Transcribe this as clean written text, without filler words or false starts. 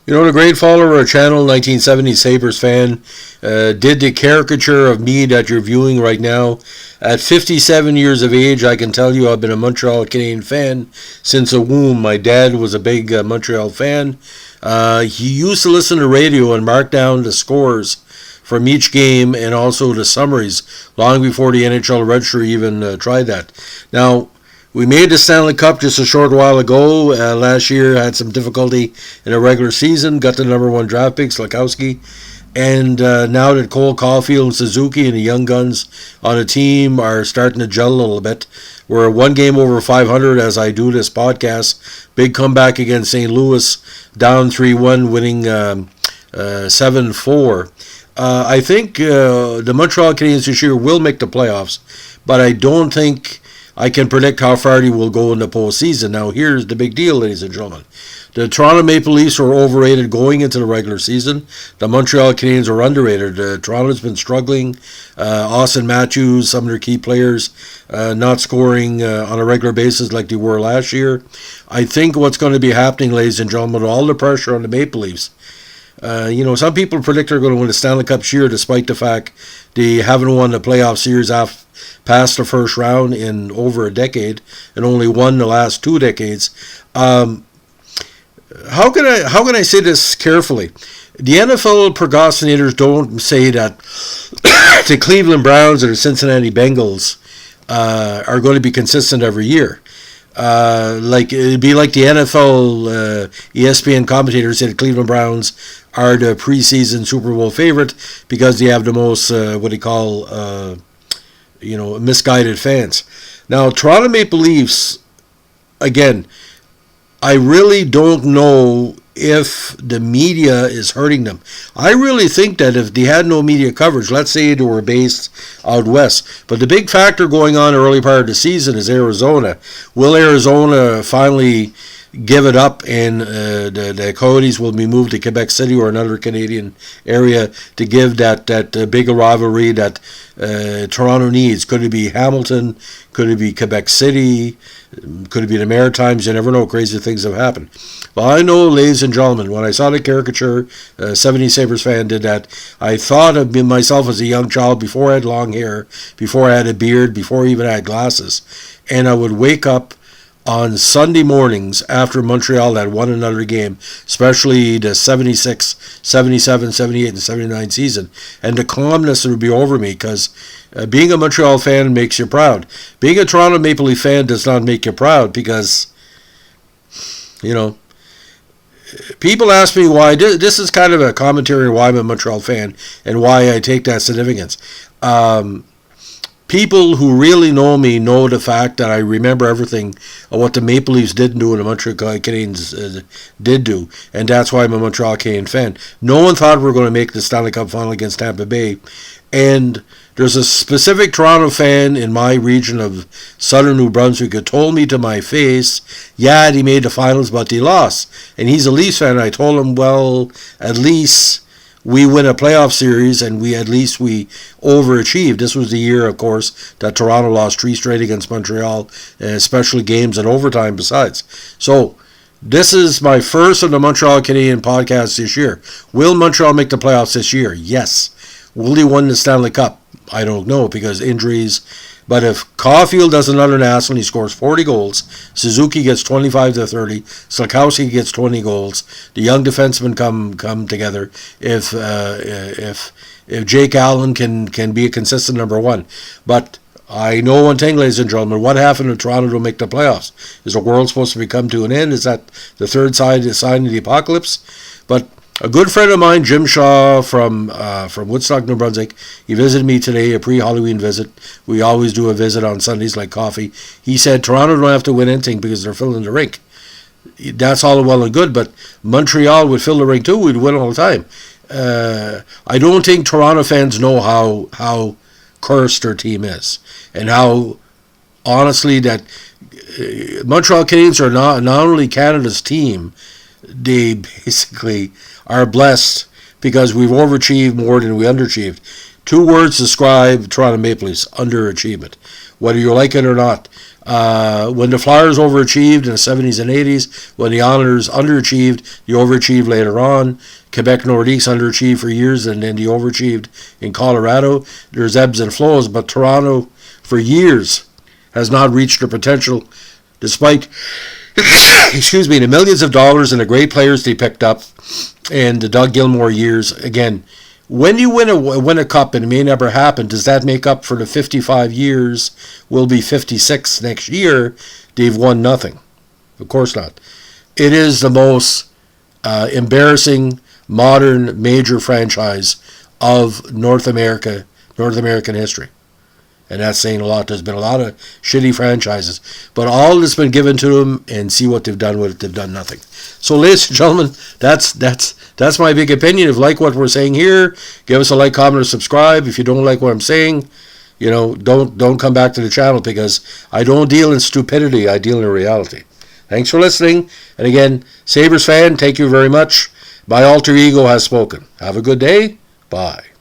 You know, the great follower of Channel 1970 Sabres fan did the caricature of me that you're viewing right now. At 57 years of age, I can tell you I've been a Montreal Canadiens fan since the womb. My dad was a big Montreal fan. He used to listen to radio and mark down the scores from each game and also the summaries long before the NHL Register even tried that. Now, we made the Stanley Cup just a short while ago. Last year had some difficulty in a regular season. Got the number one draft pick, Slakowski. And now that Cole, Caufield, and Suzuki and the young guns on the team are starting to gel a little bit. We're one game over 500 as I do this podcast. Big comeback against St. Louis, down 3-1, winning 7-4. I think the Montreal Canadiens this year will make the playoffs, but I don't think I can predict how far they will go in the postseason. Now, here's the big deal, ladies and gentlemen. The Toronto Maple Leafs were overrated going into the regular season. The Montreal Canadiens are underrated. Toronto's been struggling. Austin Matthews, some of their key players, not scoring on a regular basis like they were last year. I think what's going to be happening, ladies and gentlemen, with all the pressure on the Maple Leafs, some people predict they're going to win the Stanley Cup this year despite the fact they haven't won the playoff series past the first round in over a decade and only won the last 2 decades. How can I say this carefully? The NFL prognosticators don't say that the Cleveland Browns or the Cincinnati Bengals are going to be consistent every year. It'd be like the NFL ESPN commentators say the Cleveland Browns are the preseason Super Bowl favorite because they have the most misguided fans. Now, Toronto Maple Leafs, again, I really don't know if the media is hurting them. I really think that if they had no media coverage, let's say they were based out west, but the big factor going on early part of the season is Arizona. Will Arizona finally give it up and the Coyotes will be moved to Quebec City or another Canadian area to give that big rivalry that Toronto needs? Could it be Hamilton? Could it be Quebec City? Could it be the Maritimes? You never know. Crazy things have happened. Well, I know, ladies and gentlemen, when I saw the caricature, 70 Sabres fan did that, I thought of myself as a young child before I had long hair, before I had a beard, before I even had glasses. And I would wake up on Sunday mornings after Montreal had won another game, especially the 76, 77, 78, and 79 season, and the calmness would be over me because being a Montreal fan makes you proud. Being a Toronto Maple Leaf fan does not make you proud because, people ask me why. This is kind of a commentary on why I'm a Montreal fan and why I take that significance. People who really know me know the fact that I remember everything of what the Maple Leafs didn't do and the Montreal Canadiens did do, and that's why I'm a Montreal Canadiens fan. No one thought we were going to make the Stanley Cup final against Tampa Bay, and there's a specific Toronto fan in my region of southern New Brunswick who told me to my face, yeah, they made the finals, but they lost. And he's a Leafs fan. I told him, well, at least we win a playoff series and we overachieved. This was the year, of course, that Toronto lost 3 straight against Montreal, especially games and overtime besides. So this is my first of the Montreal Canadiens podcast this year. Will Montreal make the playoffs this year? Yes. Will they win the Stanley Cup? I don't know because injuries. But if Caufield does another national, he scores 40 goals. Suzuki gets 25 to 30. Slakowski gets 20 goals. The young defensemen come together. If Jake Allen can be a consistent number one. But I know one thing, ladies and gentlemen. What happened to Toronto to make the playoffs? Is the world supposed to come to an end? Is that the third sign of the apocalypse? But a good friend of mine, Jim Shaw from Woodstock, New Brunswick, he visited me today, a pre-Halloween visit. We always do a visit on Sundays like coffee. He said Toronto don't have to win anything because they're filling the rink. That's all well and good, but Montreal would fill the rink too. We'd win all the time. I don't think Toronto fans know how cursed their team is and how, honestly, that Montreal Canadiens are not only Canada's team, they basically are blessed because we've overachieved more than we underachieved. 2 words describe Toronto Maple Leafs: underachievement. Whether you like it or not, When the Flyers overachieved in the 70s and 80s, when the Islanders underachieved, they overachieved later on. Quebec Nordiques underachieved for years, and then they overachieved in Colorado. There's ebbs and flows, but Toronto, for years, has not reached their potential, despite the millions of dollars and the great players they picked up, and the Doug Gilmour years. Again, when you win a cup, and it may never happen, does that make up for the 55 years? Will be 56 next year. They've won nothing. Of course not. It is the most embarrassing modern major franchise of North American history. And that's saying a lot. There's been a lot of shitty franchises. But all that's been given to them, and see what they've done with it, they've done nothing. So, ladies and gentlemen, that's my big opinion. If you like what we're saying here, give us a like, comment, or subscribe. If you don't like what I'm saying, don't come back to the channel, because I don't deal in stupidity. I deal in reality. Thanks for listening. And again, Sabres fan, thank you very much. My alter ego has spoken. Have a good day. Bye.